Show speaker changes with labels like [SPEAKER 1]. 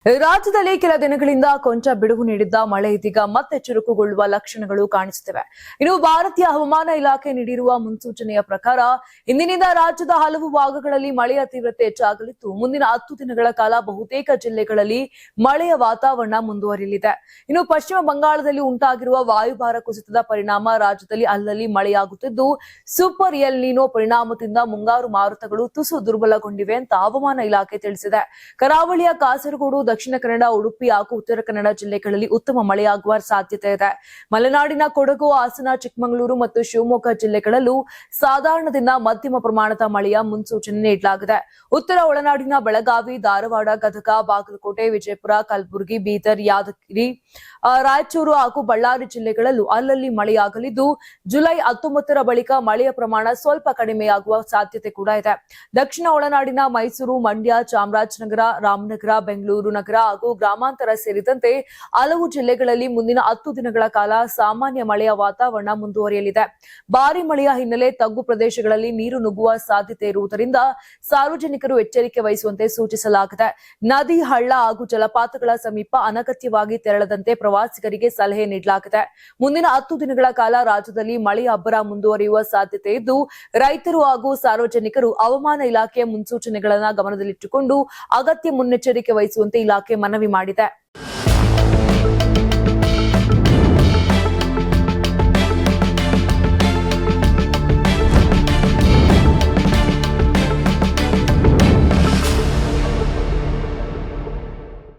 [SPEAKER 1] ರಾಜ್ಯದಲ್ಲಿ ಕೆಲ ದಿನಗಳಿಂದ ಕೊಂಚ ಬಿಡುವು ನೀಡಿದ್ದ ಮಳೆ ಇದೀಗ ಮತ್ತೆ ಚುರುಕುಗೊಳ್ಳುವ ಲಕ್ಷಣಗಳು ಕಾಣಿಸುತ್ತಿವೆ. ಇನ್ನು ಭಾರತೀಯ ಹವಾಮಾನ ಇಲಾಖೆ ನೀಡಿರುವ ಮುನ್ಸೂಚನೆಯ ಪ್ರಕಾರ ಇಂದಿನಿಂದ ರಾಜ್ಯದ ಹಲವು ಭಾಗಗಳಲ್ಲಿ ಮಳೆಯ ತೀವ್ರತೆ ಹೆಚ್ಚಾಗಲಿದ್ದು ಮುಂದಿನ 10 ದಿನಗಳ ಕಾಲ ಬಹುತೇಕ ಜಿಲ್ಲೆಗಳಲ್ಲಿ ಮಳೆಯ ವಾತಾವರಣ ಮುಂದುವರಿಯಲಿದೆ. ಇನ್ನು ಪಶ್ಚಿಮ ಬಂಗಾಳದಲ್ಲಿ ಉಂಟಾಗಿರುವ ವಾಯುಭಾರ ಕುಸಿತದ ಪರಿಣಾಮ ರಾಜ್ಯದಲ್ಲಿ ಅಲ್ಲಲ್ಲಿ ಮಳೆಯಾಗುತ್ತಿದ್ದು ಸೂಪರ್ ಎಲ್ ನೀನೋ ಪರಿಣಾಮದಿಂದ ಮುಂಗಾರು ಮಾರುತಗಳು ತುಸು ದುರ್ಬಲಗೊಂಡಿವೆ ಅಂತ ಹವಾಮಾನ ಇಲಾಖೆ ತಿಳಿಸಿದೆ. ಕರಾವಳಿಯ ಕಾಸರಗೋಡು, ದಕ್ಷಿಣ ಕನ್ನಡ, ಉಡುಪಿ ಹಾಗೂ ಉತ್ತರ ಕನ್ನಡ ಜಿಲ್ಲೆಗಳಲ್ಲಿ ಉತ್ತಮ ಮಳೆಯಾಗುವ ಸಾಧ್ಯತೆ ಇದೆ. ಮಲೆನಾಡಿನ ಕೊಡಗು, ಹಾಸನ, ಚಿಕ್ಕಮಗಳೂರು ಮತ್ತು ಶಿವಮೊಗ್ಗ ಜಿಲ್ಲೆಗಳಲ್ಲೂ ಸಾಧಾರಣದಿಂದ ಮಧ್ಯಮ ಪ್ರಮಾಣದ ಮಳೆಯ ಮುನ್ಸೂಚನೆ ನೀಡಲಾಗಿದೆ. ಉತ್ತರ ಒಳನಾಡಿನ ಬೆಳಗಾವಿ, ಧಾರವಾಡ, ಗದಗ, ಬಾಗಲಕೋಟೆ, ವಿಜಯಪುರ, ಕಲಬುರಗಿ, ಬೀದರ್, ಯಾದಗಿರಿ, ರಾಯಚೂರು ಹಾಗೂ ಬಳ್ಳಾರಿ ಜಿಲ್ಲೆಗಳಲ್ಲೂ ಅಲ್ಲಲ್ಲಿ ಮಳೆಯಾಗಲಿದ್ದು ಜುಲೈ 19ರ ಬಳಿಕ ಮಳೆಯ ಪ್ರಮಾಣ ಸ್ವಲ್ಪ ಕಡಿಮೆಯಾಗುವ ಸಾಧ್ಯತೆ ಕೂಡ ಇದೆ. ದಕ್ಷಿಣ ಒಳನಾಡಿನ ಮೈಸೂರು, ಮಂಡ್ಯ, ಚಾಮರಾಜನಗರ, ರಾಮನಗರ, ಬೆಂಗಳೂರು ನಗರ ಹಾಗೂ ಗ್ರಾಮಾಂತರ ಸೇರಿದಂತೆ ಹಲವು ಜಿಲ್ಲೆಗಳಲ್ಲಿ ಮುಂದಿನ 10 ದಿನಗಳ ಕಾಲ ಸಾಮಾನ್ಯ ಮಳೆಯ ವಾತಾವರಣ ಮುಂದುವರಿಯಲಿದೆ. ಭಾರೀ ಮಳೆಯ ಹಿನ್ನೆಲೆ ತಗ್ಗು ಪ್ರದೇಶಗಳಲ್ಲಿ ನೀರು ನುಗ್ಗುವ ಸಾಧ್ಯತೆ ಇರುವುದರಿಂದ ಸಾರ್ವಜನಿಕರು ಎಚ್ಚರಿಕೆ ವಹಿಸುವಂತೆ ಸೂಚಿಸಲಾಗಿದೆ. ನದಿ, ಹಳ್ಳ ಹಾಗೂ ಜಲಪಾತಗಳ ಸಮೀಪ ಅನಗತ್ಯವಾಗಿ ತೆರಳದಂತೆ ಪ್ರವಾಸಿಗರಿಗೆ ಸಲಹೆ ನೀಡಲಾಗಿದೆ. ಮುಂದಿನ 10 ದಿನಗಳ ಕಾಲ ರಾಜ್ಯದಲ್ಲಿ ಮಳೆಯ ಅಬ್ಬರ ಮುಂದುವರಿಯುವ ಸಾಧ್ಯತೆ ಇದ್ದು ರೈತರು ಹಾಗೂ ಸಾರ್ವಜನಿಕರು ಹವಾಮಾನ ಇಲಾಖೆಯ ಮುನ್ಸೂಚನೆಗಳನ್ನು ಗಮನದಲ್ಲಿಟ್ಟುಕೊಂಡು ಅಗತ್ಯ ಮುನ್ನೆಚ್ಚರಿಕೆ ವಹಿಸುವಂತೆ ಇಲಾಖೆ ಮನವಿ ಮಾಡಿದೆ.